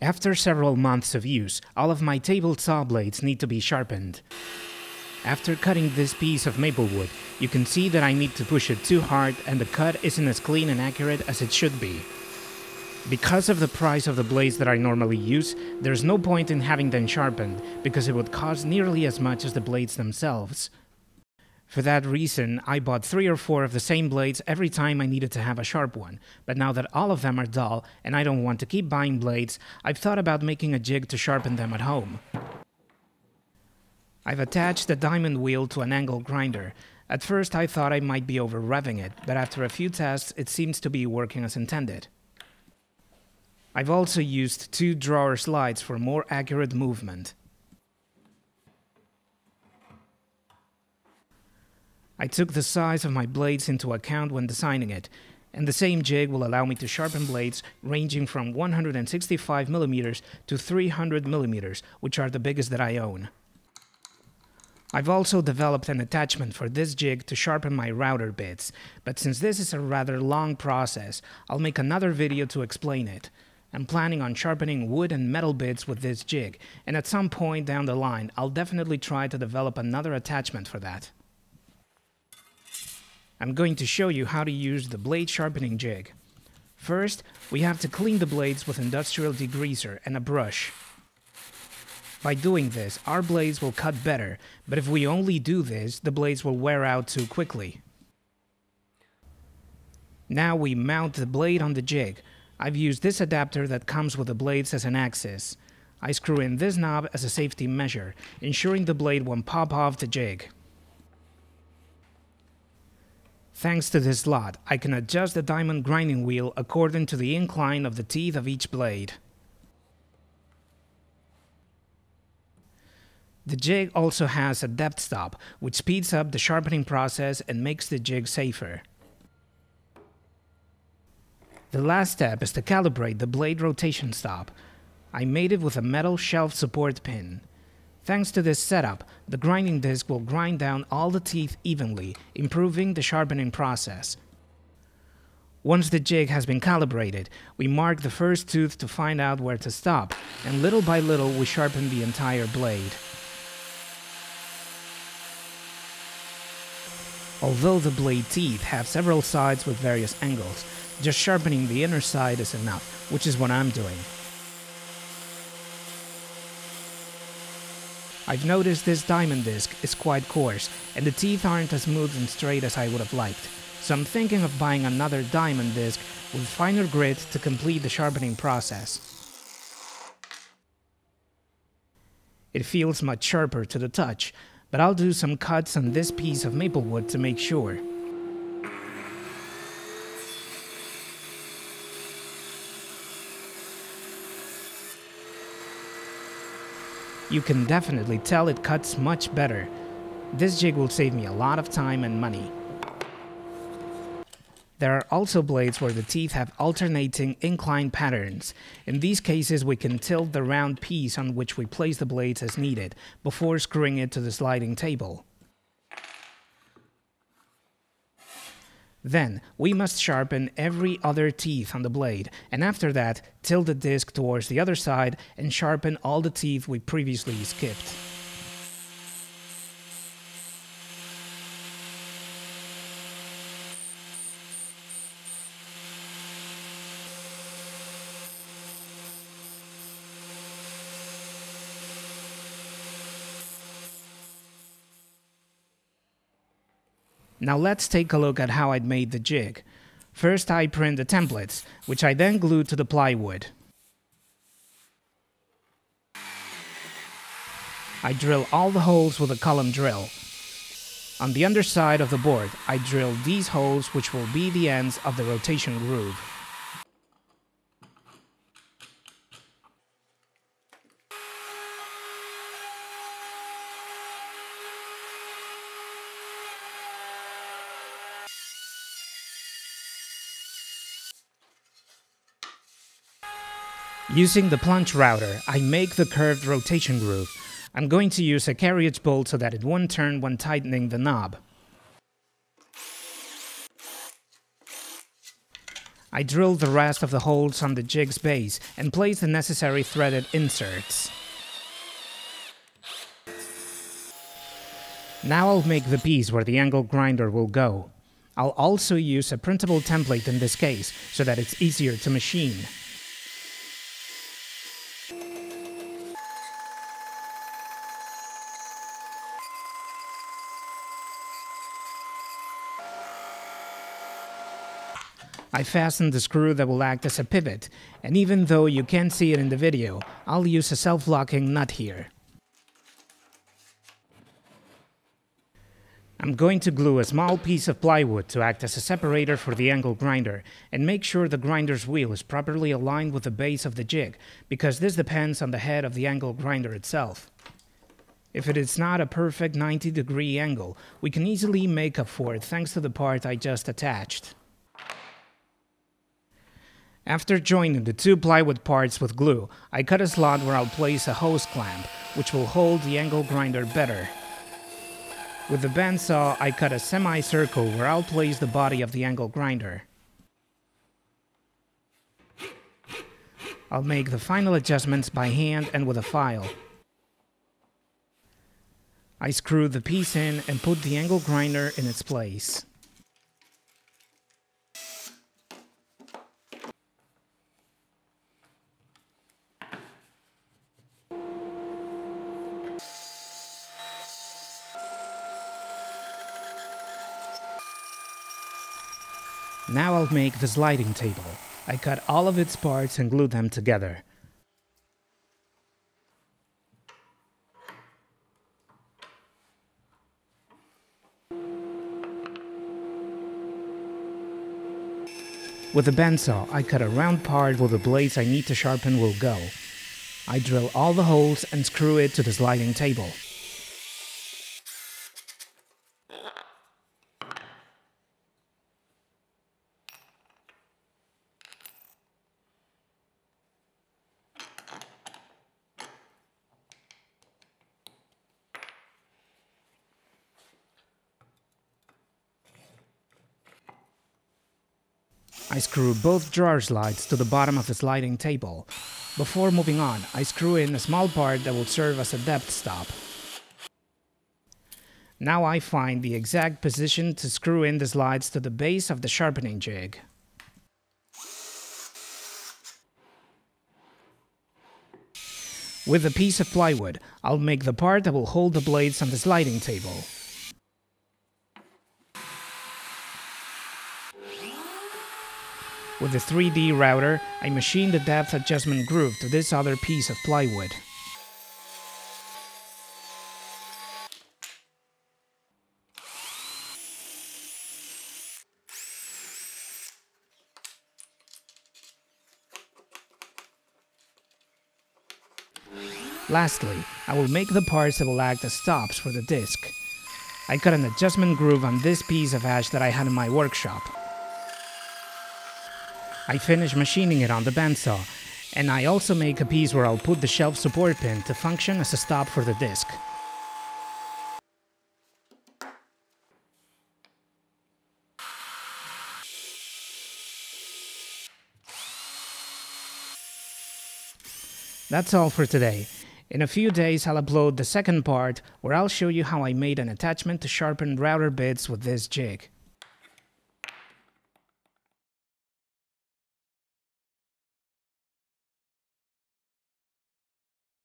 After several months of use, all of my table saw blades need to be sharpened. After cutting this piece of maple wood, you can see that I need to push it too hard and the cut isn't as clean and accurate as it should be. Because of the price of the blades that I normally use, there's no point in having them sharpened because it would cost nearly as much as the blades themselves. For that reason, I bought 3 or 4 of the same blades every time I needed to have a sharp one, but now that all of them are dull and I don't want to keep buying blades, I've thought about making a jig to sharpen them at home. I've attached the diamond wheel to an angle grinder. At first I thought I might be over-revving it, but after a few tests it seems to be working as intended. I've also used 2 drawer slides for more accurate movement. I took the size of my blades into account when designing it, and the same jig will allow me to sharpen blades ranging from 165mm to 300mm, which are the biggest that I own. I've also developed an attachment for this jig to sharpen my router bits, but since this is a rather long process, I'll make another video to explain it. I'm planning on sharpening wood and metal bits with this jig, and at some point down the line, I'll definitely try to develop another attachment for that. I'm going to show you how to use the blade sharpening jig. First, we have to clean the blades with industrial degreaser and a brush. By doing this, our blades will cut better, but if we only do this, the blades will wear out too quickly. Now we mount the blade on the jig. I've used this adapter that comes with the blades as an axis. I screw in this knob as a safety measure, ensuring the blade won't pop off the jig. Thanks to this slot, I can adjust the diamond grinding wheel according to the incline of the teeth of each blade. The jig also has a depth stop, which speeds up the sharpening process and makes the jig safer. The last step is to calibrate the blade rotation stop. I made it with a metal shelf support pin. Thanks to this setup, the grinding disc will grind down all the teeth evenly, improving the sharpening process. Once the jig has been calibrated, we mark the first tooth to find out where to stop, and little by little we sharpen the entire blade. Although the blade teeth have several sides with various angles, just sharpening the inner side is enough, which is what I'm doing. I've noticed this diamond disc is quite coarse, and the teeth aren't as smooth and straight as I would have liked, so I'm thinking of buying another diamond disc with finer grit to complete the sharpening process. It feels much sharper to the touch, but I'll do some cuts on this piece of maple wood to make sure. You can definitely tell it cuts much better. This jig will save me a lot of time and money. There are also blades where the teeth have alternating incline patterns. In these cases, we can tilt the round piece on which we place the blades as needed, before screwing it to the sliding table. Then, we must sharpen every other teeth on the blade, and after that, tilt the disc towards the other side and sharpen all the teeth we previously skipped. Now let's take a look at how I'd made the jig. First I print the templates, which I then glued to the plywood. I drill all the holes with a column drill. On the underside of the board, I drill these holes which will be the ends of the rotation groove. Using the plunge router, I make the curved rotation groove. I'm going to use a carriage bolt so that it won't turn when tightening the knob. I drilled the rest of the holes on the jig's base and placed the necessary threaded inserts. Now I'll make the piece where the angle grinder will go. I'll also use a printable template in this case, so that it's easier to machine. I fastened the screw that will act as a pivot, and even though you can't see it in the video, I'll use a self-locking nut here. I'm going to glue a small piece of plywood to act as a separator for the angle grinder and make sure the grinder's wheel is properly aligned with the base of the jig, because this depends on the head of the angle grinder itself. If it is not a perfect 90-degree angle, we can easily make up for it thanks to the part I just attached. After joining the two plywood parts with glue, I cut a slot where I'll place a hose clamp, which will hold the angle grinder better. With the bandsaw, I cut a semicircle where I'll place the body of the angle grinder. I'll make the final adjustments by hand and with a file. I screw the piece in and put the angle grinder in its place. Now I'll make the sliding table. I cut all of its parts and glued them together. With the bandsaw, I cut a round part where the blades I need to sharpen will go. I drill all the holes and screw it to the sliding table. I screw both drawer slides to the bottom of the sliding table. Before moving on, I screw in a small part that will serve as a depth stop. Now I find the exact position to screw in the slides to the base of the sharpening jig. With a piece of plywood, I'll make the part that will hold the blades on the sliding table. With the 3D router, I machine the depth adjustment groove to this other piece of plywood. Lastly, I will make the parts that will act as stops for the disc. I cut an adjustment groove on this piece of ash that I had in my workshop. I finish machining it on the bandsaw, and I also make a piece where I'll put the shelf support pin to function as a stop for the disc. That's all for today. In a few days I'll upload the second part where I'll show you how I made an attachment to sharpen router bits with this jig.